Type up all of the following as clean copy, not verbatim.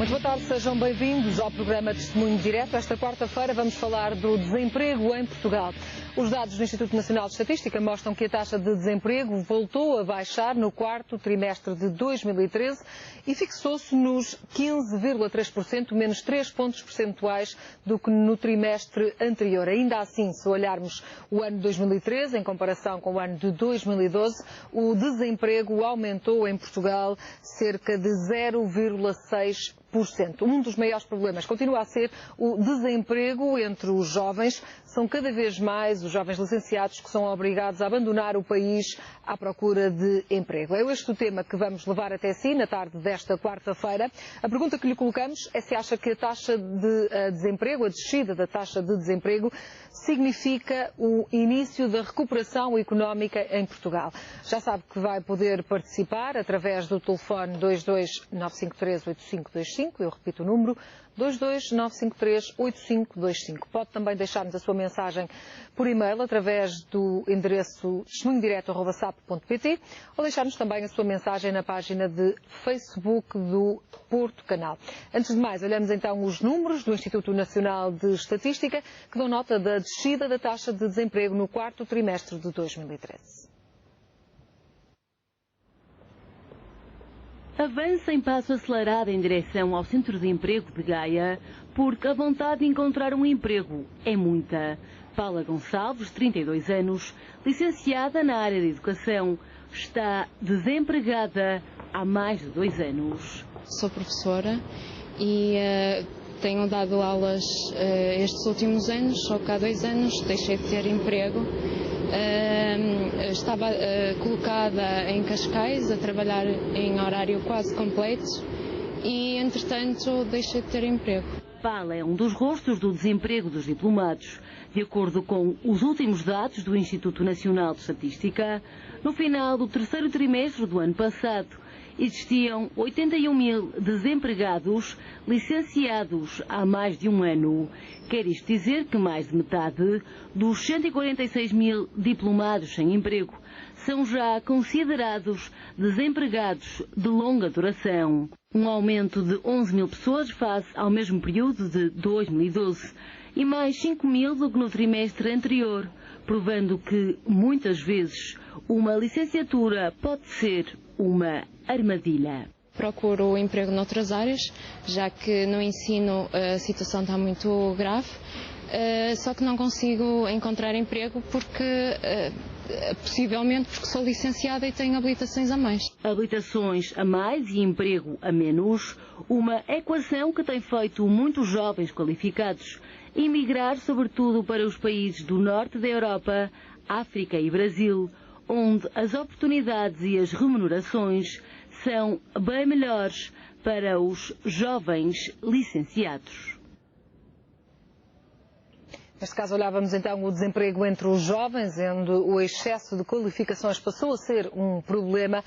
Muito boa tarde, sejam bem-vindos ao programa Testemunho Direto. Esta quarta-feira vamos falar do desemprego em Portugal. Os dados do Instituto Nacional de Estatística mostram que a taxa de desemprego voltou a baixar no quarto trimestre de 2013 e fixou-se nos 15,3%, menos 3 pontos percentuais do que no trimestre anterior. Ainda assim, se olharmos o ano de 2013 em comparação com o ano de 2012, o desemprego aumentou em Portugal cerca de 0,6%. Um dos maiores problemas continua a ser o desemprego entre os jovens. São cada vez mais os jovens licenciados que são obrigados a abandonar o país à procura de emprego. É este o tema que vamos levar até si na tarde desta quarta-feira. A pergunta que lhe colocamos é se acha que a taxa de desemprego, a descida da taxa de desemprego, significa o início da recuperação económica em Portugal. Já sabe que vai poder participar através do telefone 229538525, eu repito o número, 229538525. Pode também deixar-nos a sua mensagem por e-mail através do endereço testemunhodireto@sap.pt ou deixar-nos também a sua mensagem na página de Facebook do Porto Canal. Antes de mais, olhamos então os números do Instituto Nacional de Estatística que dão nota da descida da taxa de desemprego no quarto trimestre de 2013. Avança em passo acelerado em direção ao Centro de Emprego de Gaia, porque a vontade de encontrar um emprego é muita. Paula Gonçalves, 32 anos, licenciada na área de Educação, está desempregada há mais de 2 anos. Sou professora e tenho dado aulas estes últimos anos, só que há 2 anos deixei de ter emprego. Estava colocada em Cascais a trabalhar em horário quase completo e, entretanto, deixei de ter emprego. Paula é um dos rostos do desemprego dos diplomados. De acordo com os últimos dados do Instituto Nacional de Estatística, no final do terceiro trimestre do ano passado, existiam 81 mil desempregados licenciados há mais de um ano. Quer isto dizer que mais de metade dos 146 mil diplomados sem emprego são já considerados desempregados de longa duração. Um aumento de 11 mil pessoas face ao mesmo período de 2012 e mais 5 mil do que no trimestre anterior, provando que, muitas vezes, uma licenciatura pode ser uma armadilha. Procuro emprego noutras áreas, já que no ensino a situação está muito grave, só que não consigo encontrar emprego possivelmente porque sou licenciada e tenho habilitações a mais. Habilitações a mais e emprego a menos, uma equação que tem feito muitos jovens qualificados emigrar sobretudo para os países do norte da Europa, África e Brasil, onde as oportunidades e as remunerações são bem melhores para os jovens licenciados. Neste caso olhávamos então o desemprego entre os jovens, onde o excesso de qualificações passou a ser um problema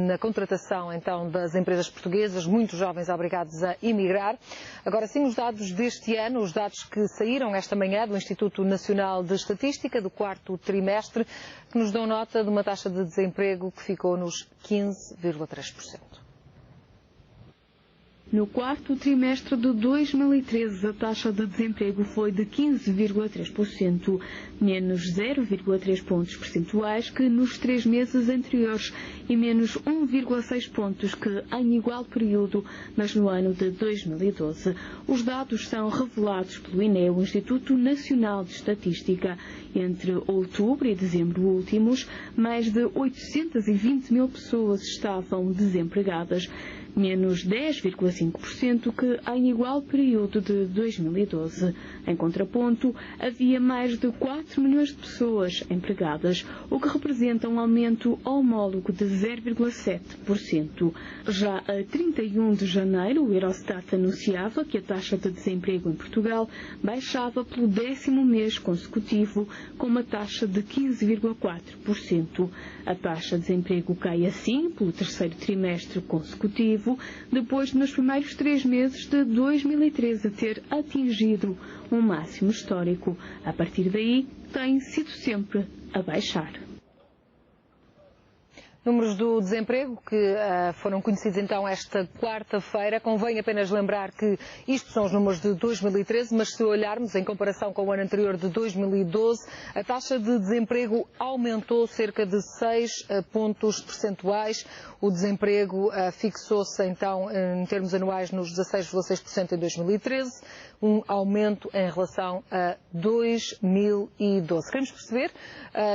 na contratação então das empresas portuguesas, muitos jovens obrigados a emigrar. Agora sim, os dados deste ano, os dados que saíram esta manhã do Instituto Nacional de Estatística, do quarto trimestre, que nos dão nota de uma taxa de desemprego que ficou nos 15,3%. No quarto trimestre de 2013, a taxa de desemprego foi de 15,3%, menos 0,3 pontos percentuais que nos 3 meses anteriores e menos 1,6 pontos que em igual período, mas no ano de 2012. Os dados são revelados pelo INE, o Instituto Nacional de Estatística. Entre outubro e dezembro últimos, mais de 820 mil pessoas estavam desempregadas, menos 10,5% que em igual período de 2012. Em contraponto, havia mais de 4 milhões de pessoas empregadas, o que representa um aumento homólogo de 0,7%. Já a 31 de janeiro, o Eurostat anunciava que a taxa de desemprego em Portugal baixava pelo 10º mês consecutivo, com uma taxa de 15,4%. A taxa de desemprego cai assim pelo terceiro trimestre consecutivo, depois de nos primeiros 3 meses de 2013 ter atingido um máximo histórico. A partir daí, tem sido sempre a baixar. Números do desemprego que foram conhecidos então esta quarta-feira. Convém apenas lembrar que isto são os números de 2013, mas se olharmos em comparação com o ano anterior de 2012, a taxa de desemprego aumentou cerca de 6 pontos percentuais. O desemprego fixou-se então em termos anuais nos 16,6% em 2013, um aumento em relação a 2012. Queremos perceber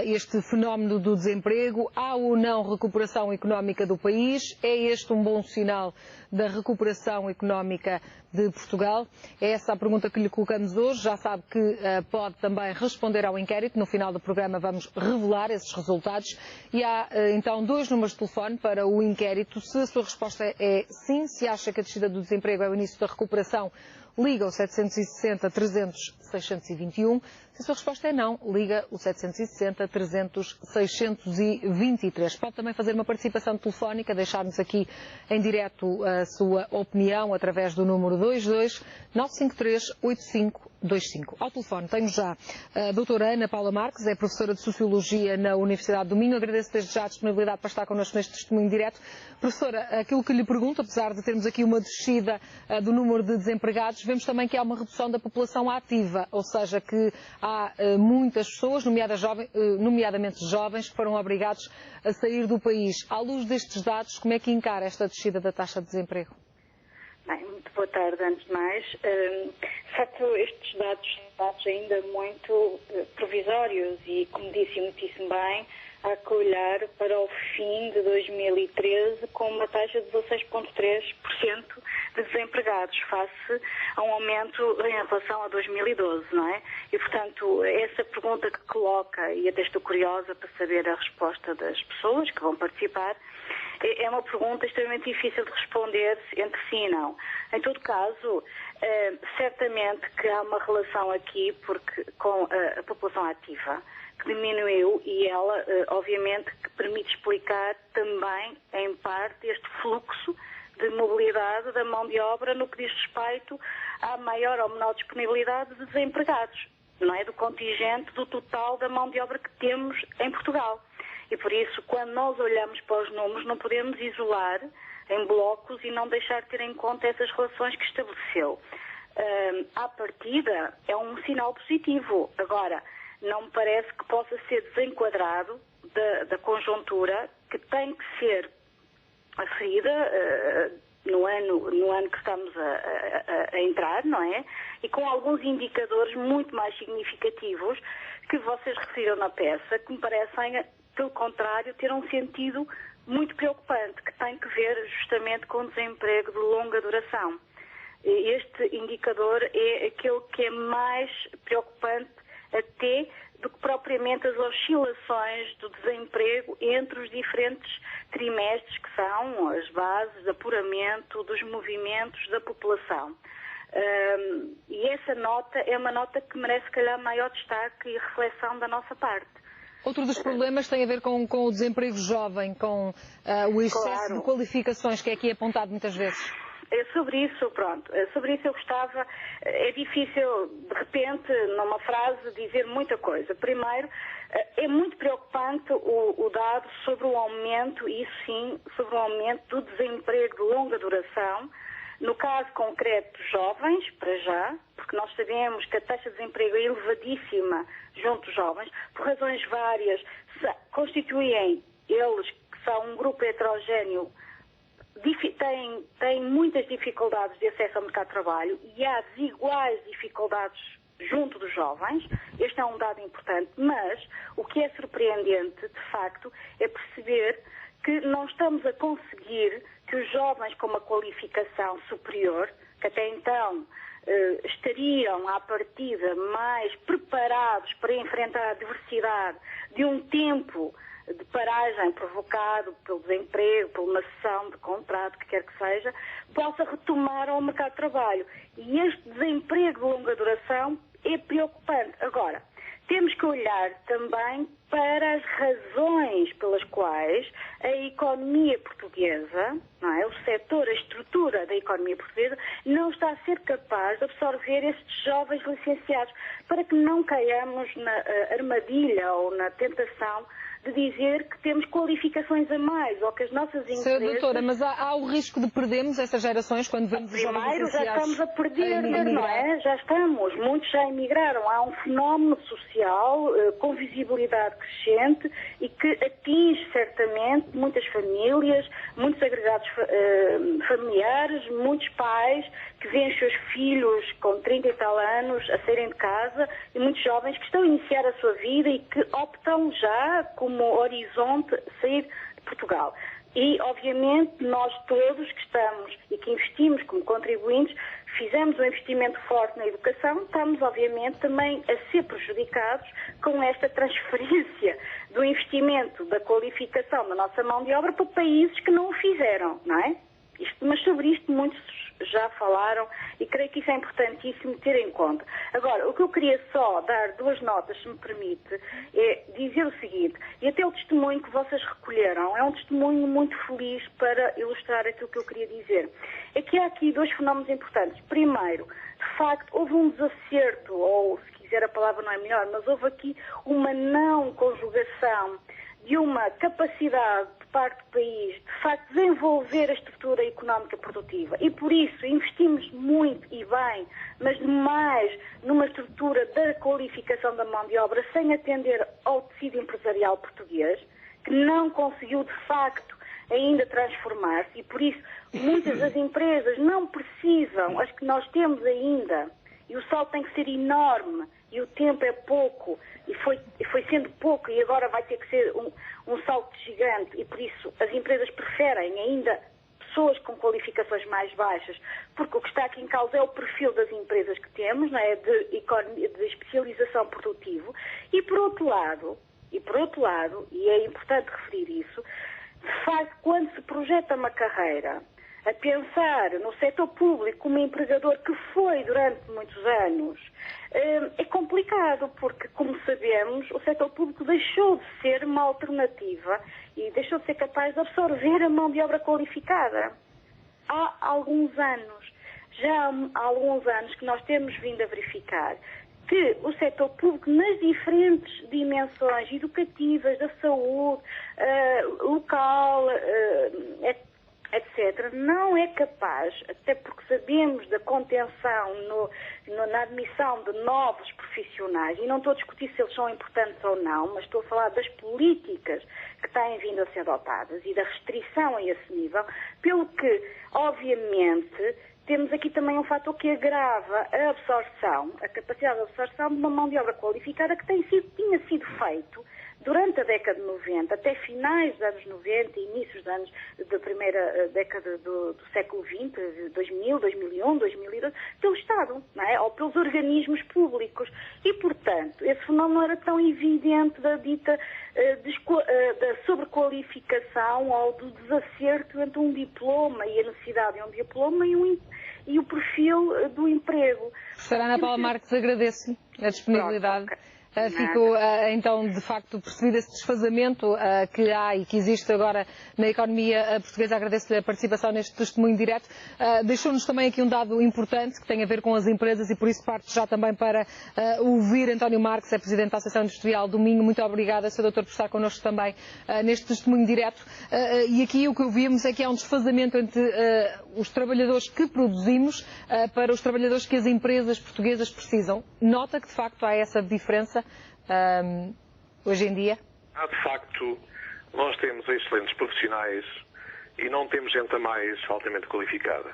este fenómeno do desemprego. Há ou não recuperação económica do país? É este um bom sinal da recuperação económica de Portugal? É essa a pergunta que lhe colocamos hoje. Já sabe que pode também responder ao inquérito. No final do programa vamos revelar esses resultados. E há então 2 números de telefone para o inquérito. Se a sua resposta é sim, se acha que a descida do desemprego é o início da recuperação, liga o 760 300 621. Se a sua resposta é não, liga o 760 300 623. Pode também fazer uma participação telefónica, deixar-nos aqui em direto a sua opinião através do número 22 953 8525. Ao telefone tenho já a doutora Ana Paula Marques, é professora de Sociologia na Universidade do Minho. Agradeço desde já a disponibilidade para estar connosco neste testemunho direto. Professora, aquilo que lhe pergunto, apesar de termos aqui uma descida do número de desempregados, vemos também que há uma redução da população ativa, ou seja, que há muitas pessoas, nomeadamente jovens, que foram obrigados a sair do país. À luz destes dados, como é que encara esta descida da taxa de desemprego? Bem, muito boa tarde, antes de mais. De facto, estes dados são dados ainda muito provisórios e, como disse muitíssimo bem, há que olhar para o fim de 2013 com uma taxa de 16,3% de desempregados, face a um aumento em relação a 2012, não é? E, portanto, essa pergunta que coloca, e até estou curiosa para saber a resposta das pessoas que vão participar, é uma pergunta extremamente difícil de responder entre sim e não. Em todo caso, certamente que há uma relação aqui com a população ativa, que diminuiu, e ela, obviamente, que permite explicar também, em parte, este fluxo de mobilidade da mão de obra no que diz respeito à maior ou menor disponibilidade de desempregados, não é? Do contingente do total da mão de obra que temos em Portugal. E por isso, quando nós olhamos para os números, não podemos isolar em blocos e não deixar de ter em conta essas relações que estabeleceu. À partida, é um sinal positivo. Agora, não me parece que possa ser desenquadrado da conjuntura que tem que ser aferida no ano que estamos a entrar, não é? E com alguns indicadores muito mais significativos que vocês referiram na peça, que me parecem, pelo contrário, ter um sentido muito preocupante, que tem que ver justamente com o desemprego de longa duração. Este indicador é aquele que é mais preocupante até do que propriamente as oscilações do desemprego entre os diferentes trimestres, que são as bases de apuramento dos movimentos da população. E essa nota é uma nota que merece, se calhar, maior destaque e reflexão da nossa parte. Outro dos problemas tem a ver com o desemprego jovem, com o excesso de qualificações que é aqui apontado muitas vezes. Sobre isso, sobre isso eu gostava, é difícil, de repente, numa frase, dizer muita coisa. Primeiro, é muito preocupante o dado sobre o aumento, e isso sim, sobre o aumento do desemprego de longa duração, no caso concreto dos jovens, para já, porque nós sabemos que a taxa de desemprego é elevadíssima junto dos jovens, por razões várias, constituem eles, que são um grupo heterogéneo, têm muitas dificuldades de acesso ao mercado de trabalho e há desiguais dificuldades junto dos jovens. Este é um dado importante, mas o que é surpreendente, de facto, é perceber que não estamos a conseguir que os jovens com uma qualificação superior, que até então estariam à partida mais preparados para enfrentar a diversidade de um tempo de paragem provocado pelo desemprego, por uma cessão de contrato, que quer que seja, possa retomar ao mercado de trabalho. E este desemprego de longa duração é preocupante. Agora, temos que olhar também para as razões pelas quais a economia portuguesa, não é? O setor, a estrutura da economia portuguesa, não está a ser capaz de absorver estes jovens licenciados, para que não caiamos na armadilha ou na tentação de dizer que temos qualificações qualificações a mais, ou que as nossas empresas... Senhora doutora, mas há o risco de perdermos essas gerações quando vemos os jovens Primeiro, já estamos a perder, emigrar? não é? Já estamos. Muitos já emigraram. Há um fenómeno social com visibilidade crescente e que atinge certamente muitas famílias, muitos agregados familiares, muitos pais que veem os seus filhos com 30 e tal anos a saírem de casa e muitos jovens que estão a iniciar a sua vida e que optam já como horizonte sair de Portugal. E, obviamente, nós todos que estamos e que investimos como contribuintes, fizemos um investimento forte na educação, estamos, obviamente, também a ser prejudicados com esta transferência do investimento da qualificação da nossa mão de obra para países que não o fizeram, não é? Mas sobre isto muitos já falaram e creio que isso é importantíssimo ter em conta. Agora, o que eu queria só dar duas notas, se me permite, é dizer o seguinte, e até o testemunho que vocês recolheram é um testemunho muito feliz para ilustrar aquilo que eu queria dizer. É que há aqui dois fenómenos importantes. Primeiro, de facto, houve um desacerto, ou se quiser a palavra não é melhor, mas houve aqui uma não conjugação de uma capacidade de parte do país, de facto, desenvolver a estrutura económica produtiva. E por isso investimos muito e bem, mas demais numa estrutura da qualificação da mão de obra sem atender ao tecido empresarial português, que não conseguiu, de facto, ainda transformar-se. E por isso, muitas das empresas não precisam, as que nós temos ainda, e o salto tem que ser enorme, e o tempo é pouco, e foi sendo pouco, e agora vai ter que ser um salto gigante, e por isso as empresas preferem ainda pessoas com qualificações mais baixas, porque o que está aqui em causa é o perfil das empresas que temos, não é? de especialização produtiva, e por outro lado, e é importante referir isso, de facto, quando se projeta uma carreira a pensar no setor público como empregador que foi durante muitos anos, é complicado, porque, como sabemos, o setor público deixou de ser uma alternativa e deixou de ser capaz de absorver a mão de obra qualificada. Há alguns anos, que nós temos vindo a verificar que o setor público, nas diferentes dimensões educativas, da saúde, local, etc., não é capaz, até porque sabemos da contenção na admissão de novos profissionais, e não estou a discutir se eles são importantes ou não, mas estou a falar das políticas que têm vindo a ser adotadas e da restrição a esse nível, pelo que, obviamente, temos aqui também um fator que agrava a absorção, a capacidade de absorção de uma mão de obra qualificada que tinha sido feito durante a década de 90, até finais dos anos 90 e inícios dos anos da primeira década do século XX, 2000, 2001, 2002, pelo Estado, não é? Ou pelos organismos públicos. E, portanto, esse fenómeno não era tão evidente da dita da sobrequalificação ou do desacerto entre um diploma e a necessidade de um diploma e o perfil do emprego. Professora Ana Paula Marques, agradeço a disponibilidade. Pronto, okay. Ficou, então, de facto, percebido esse desfazamento que há e que existe agora na economia portuguesa. Agradeço-lhe a participação neste testemunho direto. Deixou-nos também aqui um dado importante que tem a ver com as empresas e por isso parte já também para ouvir António Marques, é Presidente da Associação Industrial do Minho. Muito obrigada, Sr. Doutor, por estar connosco também neste testemunho direto. E aqui o que ouvimos é que há um desfazamento entre os trabalhadores que produzimos para os trabalhadores que as empresas portuguesas precisam. Nota que, de facto, há essa diferença hoje em dia? De facto, nós temos excelentes profissionais e não temos gente a mais altamente qualificada.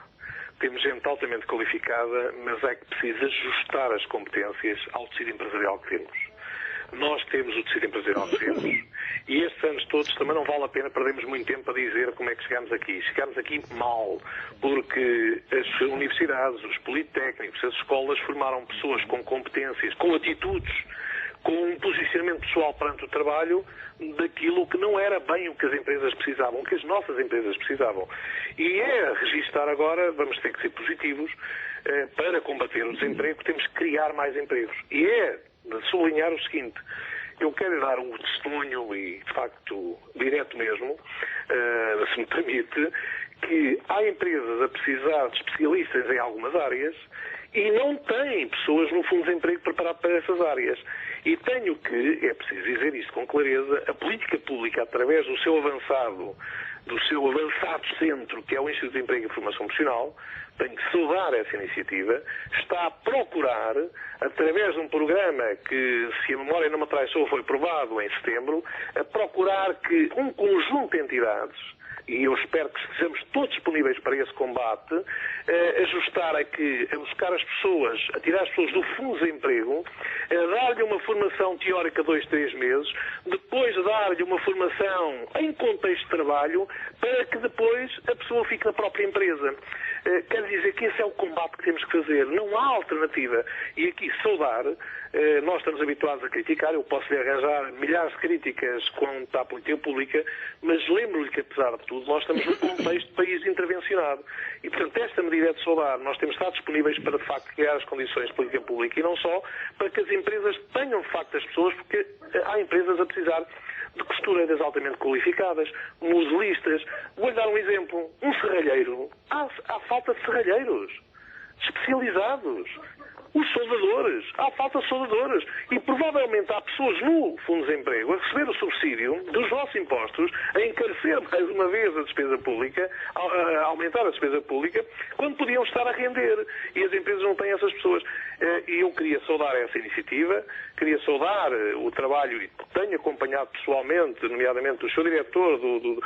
Temos gente altamente qualificada, mas é que precisa ajustar as competências ao tecido empresarial que temos. Nós temos o tecido empresarial que temos e estes anos todos também não vale a pena perdermos muito tempo a dizer como é que chegámos aqui. Chegámos aqui mal, porque as universidades, os politécnicos, as escolas formaram pessoas com competências, com atitudes, com um posicionamento pessoal perante o trabalho daquilo que não era bem o que as empresas precisavam, o que as nossas empresas precisavam. E é registar agora, vamos ter que ser positivos, para combater o desemprego temos que criar mais empregos. E é de sublinhar o seguinte, eu quero dar um testemunho e, de facto, direto mesmo, se me permite, que há empresas a precisar de especialistas em algumas áreas e não têm pessoas no fundo de emprego preparado para essas áreas. E é preciso dizer isto com clareza, a política pública, através do seu avançado centro, que é o Instituto de Emprego e Formação Profissional, tenho que saudar essa iniciativa, está a procurar, através de um programa que, se a memória não me traiçoou, foi aprovado em setembro, a procurar que um conjunto de entidades, e eu espero que estejamos todos disponíveis para esse combate, a buscar as pessoas, a tirar as pessoas do fundo de desemprego, a dar-lhe uma formação teórica 2, 3 meses, depois dar-lhe uma formação em contexto de trabalho, para que depois a pessoa fique na própria empresa. Quero dizer que esse é o combate que temos que fazer. Não há alternativa. E aqui saudar, nós estamos habituados a criticar, eu posso-lhe arranjar milhares de críticas quanto à política pública, mas lembro-lhe que, apesar de tudo, nós estamos num contexto de país intervencionado. E, portanto, esta medida é de saudar. Nós temos de estar disponíveis para, de facto, criar as condições de política pública e não só para que as empresas tenham, de facto, as pessoas, porque há empresas a precisar de costureiras altamente qualificadas, modelistas. Vou-lhe dar um exemplo. Um serralheiro. Há falta de serralheiros especializados. Os soldadores. Há falta de soldadores. E provavelmente há pessoas no Fundo de Desemprego a receber o subsídio dos nossos impostos, a encarecer mais uma vez a despesa pública, a aumentar a despesa pública, quando podiam estar a render. E as empresas não têm essas pessoas. E eu queria saudar essa iniciativa, queria saudar o trabalho, e tenho acompanhado pessoalmente, nomeadamente o seu diretor do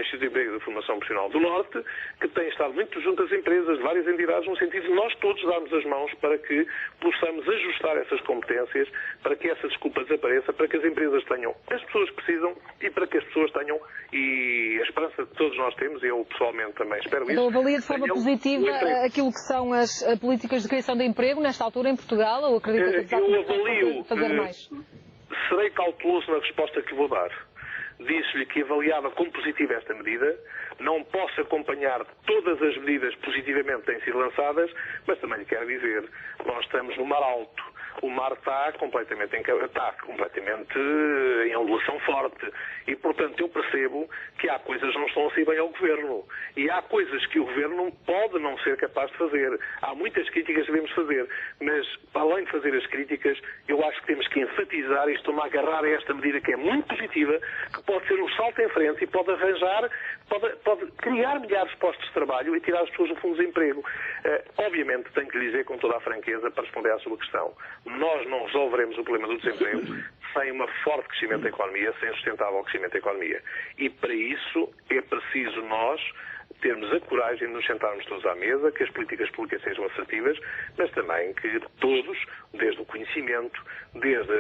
Instituto de Emprego e de Formação Profissional do Norte, que tem estado muito junto às empresas, de várias entidades, no sentido de nós todos darmos as mãos para que possamos ajustar essas competências, para que essa desculpa desapareça, para que as empresas tenham as pessoas que precisam e para que as pessoas tenham, e a esperança que todos nós temos, e eu pessoalmente também espero isso. Então avalia de forma positiva aquilo que são as políticas de criação de emprego nesta altura em Portugal, ou acredita que eu avalio, fazer mais? Serei cauteloso na resposta que lhe vou dar. Disse-lhe que avaliava como positiva esta medida, não posso acompanhar todas as medidas positivamente que têm sido lançadas, mas também lhe quero dizer, nós estamos no mar alto. O mar está completamente em ondulação forte. E, portanto, eu percebo que há coisas que não estão assim bem ao Governo. E há coisas que o Governo pode não ser capaz de fazer. Há muitas críticas que devemos fazer. Mas, além de fazer as críticas, eu acho que temos que enfatizar e estou-me a agarrar a esta medida que é muito positiva, que pode ser um salto em frente e pode arranjar, pode criar milhares de postos de trabalho e tirar as pessoas do fundo de desemprego. Obviamente, tenho que lhe dizer com toda a franqueza, para responder à sua questão, nós não resolveremos o problema do desemprego sem um forte crescimento da economia, sem sustentável crescimento da economia. E para isso é preciso nós termos a coragem de nos sentarmos todos à mesa, que as políticas públicas sejam assertivas, mas também que todos, desde o conhecimento, desde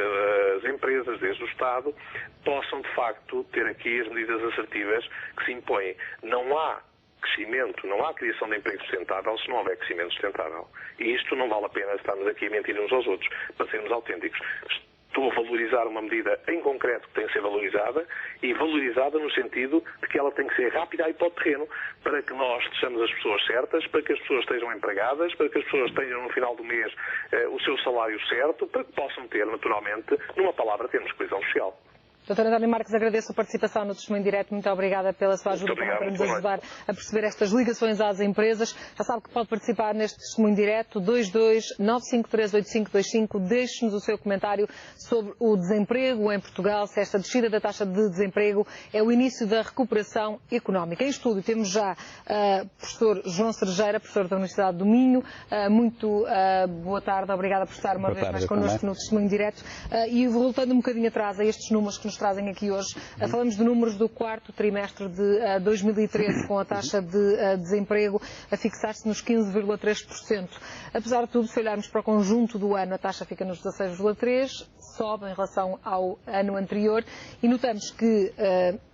as empresas, desde o Estado, possam de facto ter aqui as medidas assertivas que se impõem. Não há crescimento, não há criação de emprego sustentável se não houver crescimento sustentável. E isto não vale a pena estarmos aqui a mentir uns aos outros, para sermos autênticos. Estou a valorizar uma medida em concreto que tem que ser valorizada, e valorizada no sentido de que ela tem que ser rápida e para o terreno, para que nós deixemos as pessoas certas, para que as pessoas estejam empregadas, para que as pessoas tenham no final do mês o seu salário certo, para que possam ter, naturalmente, numa palavra, termos coesão social. Dr. António Marques, agradeço a participação no Testemunho Direto. Muito obrigada pela sua ajuda para nos ajudar a perceber estas ligações às empresas. Já sabe que pode participar neste Testemunho Direto 22-953-8525. Deixe-nos o seu comentário sobre o desemprego em Portugal, se esta descida da taxa de desemprego é o início da recuperação económica. Em estúdio temos já o professor João Cerejeira, professor da Universidade do Minho. Muito boa tarde, obrigada por estar uma vez mais connosco no Testemunho Direto. E voltando um bocadinho atrás a estes números que nos trazem aqui hoje, falamos de números do quarto trimestre de 2013, com a taxa de desemprego a fixar-se nos 15,3%. Apesar de tudo, se olharmos para o conjunto do ano, a taxa fica nos 16,3%, sobe em relação ao ano anterior, e notamos que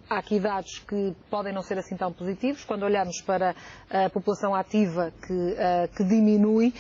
há aqui dados que podem não ser assim tão positivos. Quando olhamos para a população ativa que diminui,